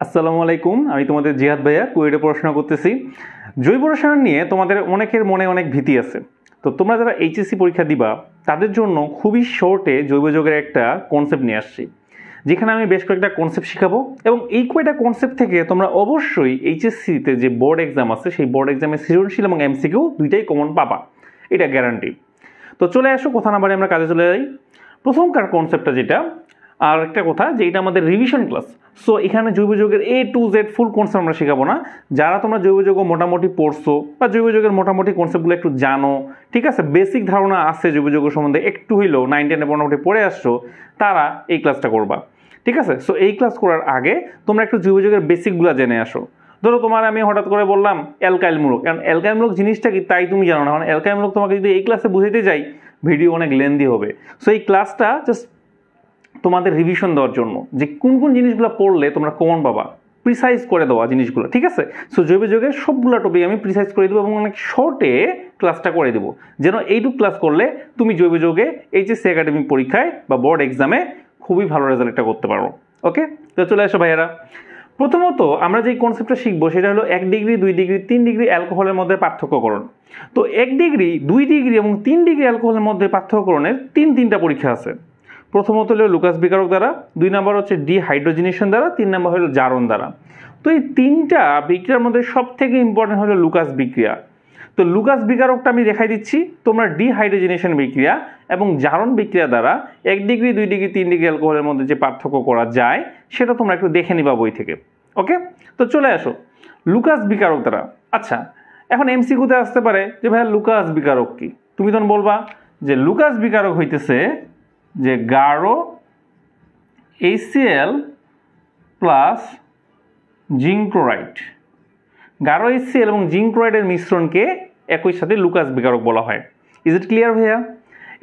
আসসালামু আলাইকুম, আমি তোমাদের জিহাদ ভাইয়া কুয়েটে পড়াশোনা করতেছি। জৈব রসায়ন নিয়ে তোমাদের অনেকের মনে অনেক ভীতি আছে। তো তোমরা যারা এইচএসসি পরীক্ষা দিবা তাদের জন্য খুবই শর্টে জৈব যৌগের একটা কনসেপ্ট নিয়ে আসছি, যেখানে আমি বেশ কয়েকটা কনসেপ্ট শিখাবো এবং এই কয়েকটা কনসেপ্ট থেকে তোমরা অবশ্যই এইচএসসিতে যে বোর্ড এক্সাম আছে সেই বোর্ড এক্সামে সৃজনশীল এবং এমসিকিউ দুইটাই কমন পাবা, এটা গ্যারান্টি। তো চলে আসো, কথা না বাড়ি আমরা কাজে চলে যাই। প্রথমকার কনসেপ্টটা যেটা, আর একটা কথা যে এটা আমাদের রিভিশন ক্লাস। সো এখানে জৈব যৌগের A to Z full concept আমরা শেখাবো না। যারা তোমরা জৈব যৌগ মোটামুটি পড়ছো বা জৈব যৌগের মোটামুটি কনসেপ্টগুলো একটু জানো, ঠিক আছে, বেসিক ধারণা আছে জৈব যৌগ সম্বন্ধে একটু হইলেও 9-10 মোটামুটি পড়ে আসছো, তারা এই ক্লাসটা করবা, ঠিক আছে। সো এই ক্লাস করার আগে তোমরা একটু জৈব যৌগের বেসিকগুলো জেনে আসো। ধরো তোমার আমি হঠাৎ করে বললাম অ্যালকাইল মূলক, কারণ অ্যালকাইল মূলক জিনিসটা কি তাই তুমি জানো না, মানে অ্যালকাইল মূলক তোমাকে যদি এই ক্লাসে বুঝাইতে যাই ভিডিও অনেক লেন্দি হবে। সো এই ক্লাসটা জাস্ট তোমাদের রিভিশন দেওয়ার জন্য যে কোন কোন জিনিসগুলো পড়লে তোমরা কমন পাবা, প্রিসাইজ করে দেওয়া জিনিসগুলো, ঠিক আছে। সো জৈব যৌগের সবগুলো টপিক আমি প্রিসাইজ করে দেবো এবং অনেক শর্টে ক্লাসটা করে দেবো, যেন এইটুকু ক্লাস করলে তুমি জৈব যৌগে এইচএসসি একাডেমিক পরীক্ষায় বা বোর্ড এক্সামে খুবই ভালো রেজাল্টটা করতে পারো। ওকে, তো চলে আসো ভাইয়ারা। প্রথমত আমরা যে কনসেপ্টটা শিখবো সেটা হলো 1 ডিগ্রি, 2 ডিগ্রি, 3 ডিগ্রি অ্যালকোহলের মধ্যে পার্থক্যকরণ। তো 1 ডিগ্রি, 2 ডিগ্রি এবং 3 ডিগ্রি অ্যালকোহলের মধ্যে পার্থক্যকরণের তিনটা পরীক্ষা আছে। প্রথমত হলো লুকাস বিকারক দ্বারা, 2 নম্বর হচ্ছে ডিহাইড্রোজেনেশন দ্বারা, 3 নম্বর হলো জারণ দ্বারা। তো এই তিনটা বিক্রিয়ার মধ্যে সব থেকে ইম্পর্টেন্ট হলো লুকাস বিক্রিয়া। তো লুকাস বিকারকটা আমি দেখাই দিচ্ছি, তোমরা ডিহাইড্রোজেনেশন বিক্রিয়া এবং জারণ বিক্রিয়া দ্বারা 1 ডিগ্রি, 2 ডিগ্রি, 3 ডিগ্রি অ্যালকোহলের মধ্যে যে পার্থক্য করা যায় সেটা তোমরা একটু দেখে নিবা বই থেকে। ওকে, তো চলে আসো লুকাস বিকারক দ্বারা। আচ্ছা, এখন এমসিকিউতে আসতে পারে যে ভাইয়া লুকাস বিকারক কি? তুমি তখন বলবা যে লুকাস বিকারক হইতেছে যে গাঢ় HCl প্লাস জিঙ্ক ক্লোরাইড, গাঢ় HCl এবং জিঙ্ক ক্লোরাইডের মিশ্রণকে একই সাথে লুকাস বিকারক বলা হয়। ইজ ইট ক্লিয়ার ভাইয়া?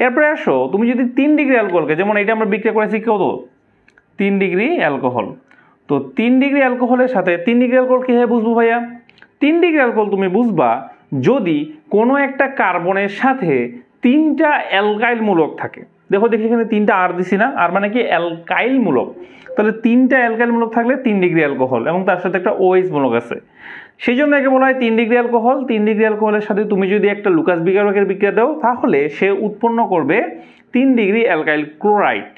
এরপরে আসো, তুমি যদি 3 ডিগ্রি অ্যালকোহলকে, যেমন এটা আমরা বিক্রিয়া করেছি কত, 3 ডিগ্রি অ্যালকোহল। তো 3 ডিগ্রি অ্যালকোহলের সাথে 3 ডিগ্রি অ্যালকোহল কীভাবে বুঝবো ভাইয়া? 3 ডিগ্রি অ্যালকোহল তুমি বুঝবা যদি কোনো একটা কার্বনের সাথে 3টা অ্যালকাইল মূলক থাকে। দেখো দেখি এখানে 3টা আর দিছি না, আর মানে কি অ্যালকাইল মূলক। তাহলে 3টা অ্যালকাইল মূলক থাকলে 3 ডিগ্রি অ্যালকোহল এবং তার সাথে একটা OH মূলক আছে, সেই জন্য একে বলা হয় 3 ডিগ্রি অ্যালকোহল। 3 ডিগ্রি অ্যালকোহলের সাথে তুমি যদি একটা লুকাস বিকারকের বিক্রিয়া দাও তাহলে সে উৎপন্ন করবে 3 ডিগ্রি অ্যালকাইল ক্লোরাইড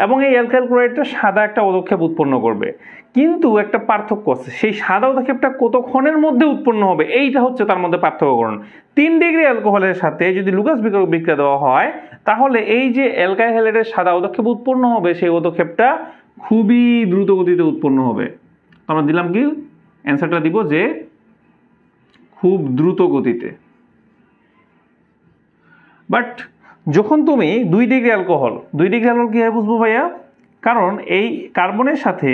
এবং এই অ্যালকাইল ক্লোরাইডটা সাদা একটা পদক্ষেপ উৎপন্ন করবে। কিন্তু একটা পার্থক্য আছে, সেই সাদা পদক্ষেপটা কতক্ষণের মধ্যে উৎপন্ন হবে এইটা হচ্ছে তার মধ্যে পার্থক্যকরণ। 3 ডিগ্রি অ্যালকোহলের সাথে যদি লুকাস বিকারক বিক্রিয়া দেওয়া হয় তাহলে এই যে অ্যালকাইল হ্যালাইডের সাদা পদক্ষেপ উৎপন্ন হবে সেই পদক্ষেপটা খুবই দ্রুত গতিতে উৎপন্ন হবে। আমরা দিলাম কি অ্যান্সারটা দিব যে খুব দ্রুত গতিতে। বাট যখন তুমি 2 ডিগ্রি অ্যালকোহল, 2 ডিগ্রি অ্যালকোহল কীভাবে বুঝবো ভাইয়া? কারণ এই কার্বনের সাথে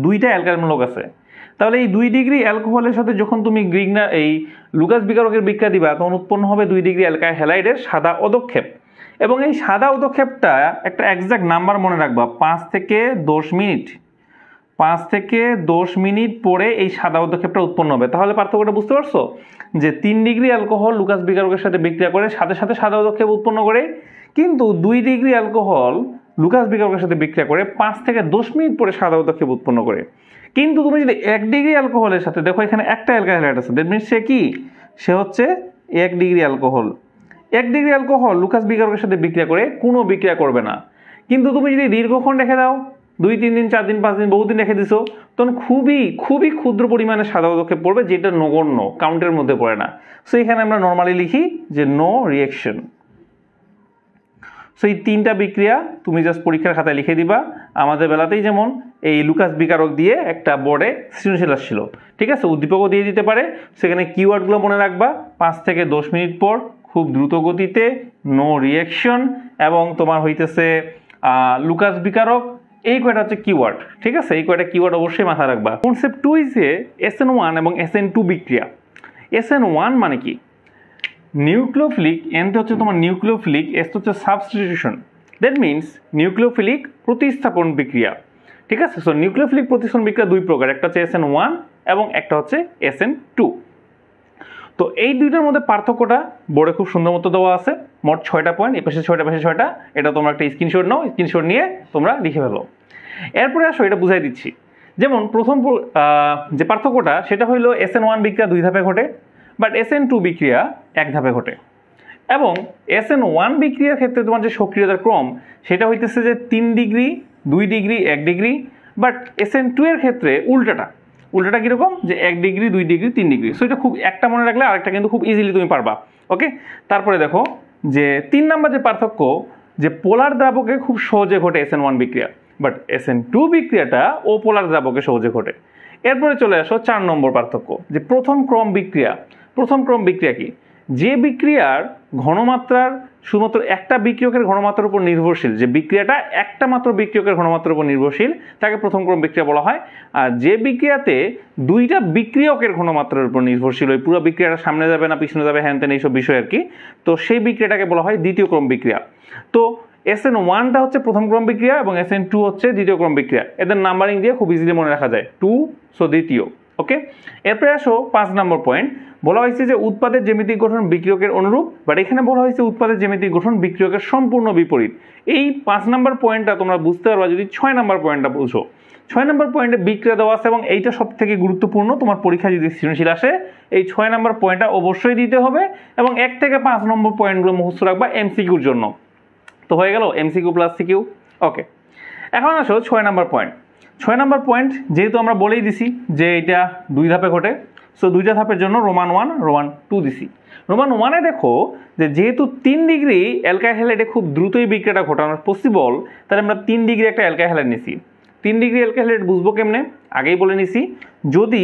2টা অ্যালকাইল মূলক আছে, তাহলে এই 2 ডিগ্রি অ্যালকোহলের সাথে যখন তুমি এই লুকাস বিকারকের বিক্রিয়া দিবা তখন উৎপন্ন হবে 2 ডিগ্রি অ্যালকাইল হ্যালাইডের সাদা পদক্ষেপ এবং এই সাদা পদক্ষেপটা একটা এক্সাক্ট নাম্বার মনে রাখবা, 5 থেকে 10 মিনিট, 5 থেকে 10 মিনিট পরে এই সাদা পদক্ষেপটা উৎপন্ন হবে। তাহলে পার্থক্যটা বুঝতে পারছো যে 3 ডিগ্রি অ্যালকোহল লুকাস বিকারকের সাথে বিক্রিয়া করে সাথে সাথে সাদা পদক্ষেপ উৎপন্ন করে, কিন্তু 2 ডিগ্রি অ্যালকোহল লুকাস বিকারকের সাথে বিক্রিয়া করে 5 থেকে 10 মিনিট পরে সাদা পদক্ষেপ উৎপন্ন করে। কিন্তু তুমি যদি 1 ডিগ্রি অ্যালকোহলের সাথে দেখো এখানে একটা অ্যালকাইল হ্যালাইড আছে, দ্যাট মিনস সে কি, সে হচ্ছে 1 degree alcohol. 1 degree alcohol Lucas বিকারকের সাথে বিক্রিয়া করে কোনো বিক্রিয়া করবে না। কিন্তু তুমি যদি দীর্ঘক্ষণ রেখে দাও, 2-3 দিন, 4 দিন, 5 দিন, বহুদিন রেখে দিছো, তখন খুবই খুবই ক্ষুদ্র পরিমাণে সাদা পদক্ষেপ পড়বে যেটা নগণ্য, কাউন্টের মধ্যে পড়ে না। সো এখানে আমরা নর্মালি লিখি যে নো রিঅ্যাকশন। সো এই 3টা বিক্রিয়া তুমি জাস্ট পরীক্ষার খাতায় লিখে দিবা। আমাদের বেলাতেই যেমন এই লুকাস বিকারক দিয়ে একটা বোর্ডে সৃজনশীল আসছিল, ঠিক আছে, উদ্দীপকও দিয়ে দিতে পারে। সেখানে কিওয়ার্ডগুলো মনে রাখবা, 5 থেকে 10 মিনিট পর, খুব দ্রুত গতিতে, নো রিঅ্যাকশন এবং তোমার হইতেছে লুকাস বিকারক, এই কয়টা হচ্ছে কিওয়ার্ড, ঠিক আছে। এই কয়টা কিওয়ার্ড অবশ্যই মাথায় রাখবা। কনসেপ্ট 2 ইজে SN1 এবং SN2 বিক্রিয়া। SN1 মানে কি? নিউক্লিওফিলিক, এনতে হচ্ছে তোমার নিউক্লিওফিলিক, এস হচ্ছে সাবস্টিটিউশন, দ্যাট মিনস নিউক্লিওফিলিক প্রতিস্থাপন বিক্রিয়া, ঠিক আছে। সো নিউক্লিওফিলিক প্রতিস্থাপন বিক্রিয়া 2 প্রকার, একটা হচ্ছে SN1 এবং একটা হচ্ছে SN2। তো এই দুইটার মধ্যে পার্থক্যটা বোর্ডে খুব সুন্দর মতো দেওয়া আছে, মোট 6টা পয়েন্ট, এই পাশে 6টা, পাশে 6টা। এটা তোমরা একটা স্ক্রিনশট নাও, স্ক্রিনশট নিয়ে তোমরা লিখে ফেলো। এরপরে আসো এটা বুঝাই দিচ্ছি যেমন প্রথম যে পার্থক্যটা সেটা হইল SN1 বিক্রিয়া 2 ধাপে ঘটে, বাট SN2 বিক্রিয়া 1 ধাপে ঘটে। এবং SN1 বিক্রিয়ার ক্ষেত্রে তোমার যে সক্রিয়তার ক্রম সেটা হইতেছে যে 3 degree, 2 degree, 1 degree, but SN2 এর ক্ষেত্রে উল্টাটা কিরকম, যে 1 ডিগ্রি, 2 ডিগ্রি, 3 ডিগ্রি। সো এটা খুব একটা মনে রাখলে আরেকটা কিন্তু খুব ইজিলি তুমি পারবা। ওকে, তারপরে দেখো যে 3 নাম্বার যে পার্থক্য, যে পোলার দ্রাবকে খুব সহজে ঘটে SN1 বিক্রিয়া, বাট SN2 বিক্রিয়াটা ও পোলার দ্রাবকে সহজে ঘটে। এরপরে চলে আসো 4 নম্বর পার্থক্য, যে প্রথম ক্রম বিক্রিয়া কি, যে বিক্রিয়ার ঘনমাত্রার শুধুমাত্র একটা বিক্রিয়কের ঘনমাত্রার উপর নির্ভরশীল, যে বিক্রিয়াটা একটা মাত্র বিক্রিয়কের ঘনমাত্রার উপর নির্ভরশীল তাকে প্রথম ক্রম বিক্রিয়া বলা হয়। আর যে বিক্রিয়াতে দুইটা বিক্রিয়কের ঘনমাত্রার উপর নির্ভরশীল, ওই পুরো বিক্রিয়াটা সামনে যাবে না পিছনে যাবে হ্যান তেন এইসব বিষয় আর কি, তো সেই বিক্রিয়াটাকে বলা হয় দ্বিতীয় ক্রম বিক্রিয়া। তো SN1টা হচ্ছে প্রথম ক্রম বিক্রিয়া এবং SN2 হচ্ছে দ্বিতীয় ক্রম বিক্রিয়া। এদের নাম্বারিং দিয়ে খুব ইজিলি মনে রাখা যায়, 2, সো দ্বিতীয়। ওকে, এরপরে আসো 5 নম্বর পয়েন্ট, বলা হয়েছে যে উৎপাদের জ্যামিতিক গঠন বিক্রিয়কের অনুরূপ, বাট এখানে বলা হয়েছে উৎপাদের জ্যামিতিক গঠন বিক্রিয়কের সম্পূর্ণ বিপরীত। এই 5 নম্বর পয়েন্টটা তোমরা বুঝতে পারবা যদি 6 নম্বর পয়েন্টটা বুঝো। 6 নম্বর পয়েন্টে বিক্রিয়া দেওয়া আছে এবং এইটা সব থেকে গুরুত্বপূর্ণ, তোমার পরীক্ষায় যদি সৃজনশীল আসে এই 6 নম্বর পয়েন্টটা অবশ্যই দিতে হবে এবং 1 থেকে 5 নম্বর পয়েন্টগুলো মুখস্থ রাখবা MCQর জন্য। তো হয়ে গেল MCQ প্লাস CQ। ওকে, এখন আসো 6 নম্বর পয়েন্ট। 6 নম্বর পয়েন্ট যেহেতু আমরা বলেই দিছি যে এটা 2 ধাপে ঘটে, সো 2টা ধাপের জন্য রোমান 1 রোমান 2 দিছি। রোমান 1-এ দেখো যে যেহেতু 3 ডিগ্রি অ্যালকাইল হ্যালাইডে খুব দ্রুতই বিক্রিয়াটা ঘটানো পসিবল, তাহলে আমরা 3 ডিগ্রি একটা অ্যালকাইল হ্যালাইড নিছি। 3 ডিগ্রি অ্যালকাইল হ্যালাইড বুঝবো কেমনে, আগেই বলে নিছি, যদি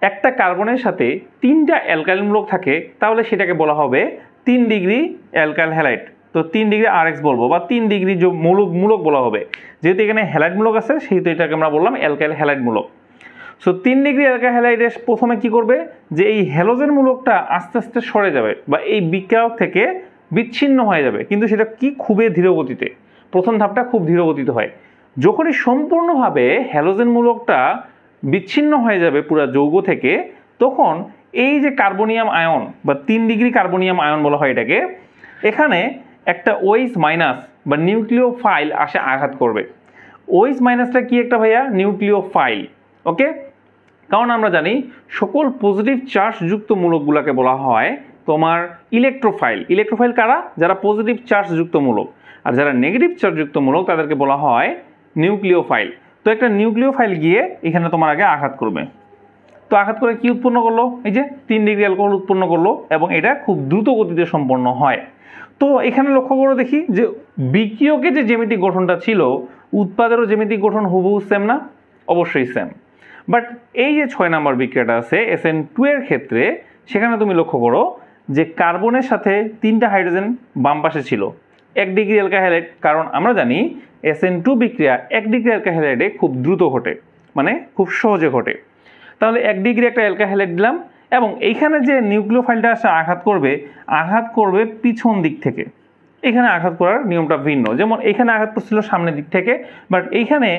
একটা কার্বনের সাথে 3টা অ্যালকাইল মূলক থাকে তাহলে সেটাকে বলা হবে 3 ডিগ্রি অ্যালকাইল হ্যালাইড। তো 3 ডিগ্রি RX বলবো বা 3 ডিগ্রি যে মূলক বলা হবে, যেহেতু এখানে হ্যালাইড মূলক আছে সেহেতু এটাকে আমরা বললাম অ্যালকাইল হ্যালাইড মূলক। সো 3 ডিগ্রি অ্যালকাইল হ্যালাইডে প্রথমে কি করবে, যে এই হ্যালোজেন মূলকটা আস্তে আস্তে সরে যাবে বা এই বিক্রিয়ক থেকে বিচ্ছিন্ন হয়ে যাবে, কিন্তু সেটা কি খুবই ধীর গতিতে। প্রথম ধাপটা খুব ধীর গতিতে হয়। যখনই সম্পূর্ণভাবে হ্যালোজেন মূলকটা বিচ্ছিন্ন হয়ে যাবে পুরো যৌগ থেকে, তখন এই যে কার্বনিয়াম আয়ন বা 3 ডিগ্রি কার্বনিয়াম আয়ন বলা হয় এটাকে, এখানে একটা OH মাইনাস বা নিউক্লিওফাইল আসে আঘাত করবে। OH মাইনাসটা কি একটা ভাইয়া, নিউক্লিওফাইল। ওকে, কারণ আমরা জানি সকল পজিটিভ চার্জ যুক্ত মূলকগুলোকে বলা হয় তোমার ইলেকট্রোফাইল। ইলেকট্রোফাইল কারা, যারা পজিটিভ চার্জ যুক্ত মূলক, আর যারা নেগেটিভ চার্জ যুক্ত মূলক তাদেরকে বলা হয় নিউক্লিওফাইল। তো একটা নিউক্লিওফাইল গিয়ে এখানে তোমার আগে আঘাত করবে, তো আঘাত করে কি উৎপন্ন করলো, এই যে 3 ডিগ্রি অ্যালকোহল উৎপন্ন করলো এবং এটা খুব দ্রুত গতিতে সম্পন্ন হয়। তো এখানে লক্ষ্য করে দেখি যে বিক্রিয়কে যে জ্যামিতিক গঠনটা ছিল উৎপাদেরও জ্যামিতিক গঠন হুবহু সেম না, অবশ্যই সেম। বাট এই যে 6 নম্বর বিক্রিয়াটা আছে SN2 এর ক্ষেত্রে, সেখানে তুমি লক্ষ্য করো যে কার্বনের সাথে 3টা হাইড্রোজেন বাম পাশে ছিল, 1 ডিগ্রি অ্যালকাইল হ্যালাইড। কারণ আমরা জানি SN2 বিক্রিয়া 1 ডিগ্রি অ্যালকাইল হ্যালাইডে খুব দ্রুত ঘটে, মানে খুব সহজে ঘটে। তাহলে 1 ডিগ্রি একটা অ্যালকাইল হ্যালাইড দিলাম এবং এইখানে যে নিউক্লিওফাইলটা আসে আঘাত করবে পিছন দিক থেকে। এখানে আঘাত করার নিয়মটা ভিন্ন, যেমন এখানে আঘাত করছিল সামনের দিক থেকে, বাট এইখানে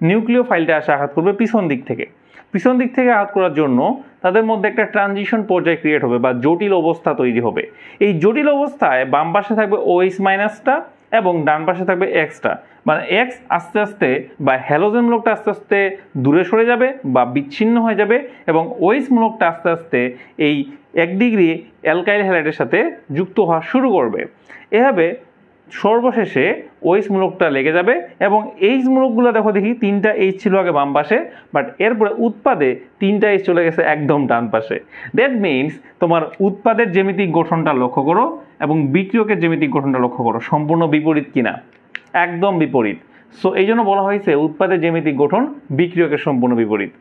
নিউক্লিওফাইলটা আসে আঘাত করবে পিছন দিক থেকে। পিছন দিক থেকে আঘাত করার জন্য তাদের মধ্যে একটা ট্রানজিশন পর্যায় ক্রিয়েট হবে বা জটিল অবস্থা তৈরি হবে। এই জটিল অবস্থায় বাম পাশে থাকবে OH মাইনাসটা এবং ডান পাশে থাকবে Xটা, মানে X আস্তে আস্তে বা হ্যালোজেন মূলকটা আস্তে আস্তে দূরে সরে যাবে বা বিচ্ছিন্ন হয়ে যাবে এবং OH মূলকটা আস্তে আস্তে এই 1 ডিগ্রি অ্যালকাইল হ্যালাইডের সাথে যুক্ত হওয়া শুরু করবে। এভাবে সর্বশেষে OH মূলকটা লেগে যাবে এবং H মূলকগুলো দেখো দেখি 3টা H ছিল আগে বাম পাশে, বাট এরপরে উৎপাদে 3টা H চলে গেছে একদম ডান পাশে। দ্যাট মিনস তোমার উৎপাদের জ্যামিতিক গঠনটা লক্ষ্য করো এবং বিক্রিয়কের জ্যামিতিক গঠনটা লক্ষ্য করো, সম্পূর্ণ বিপরীত কিনা, একদম বিপরীত। সো এই জন্য বলা হয়েছে উৎপাদের জ্যামিতিক গঠন বিক্রিয়কের সম্পূর্ণ বিপরীত।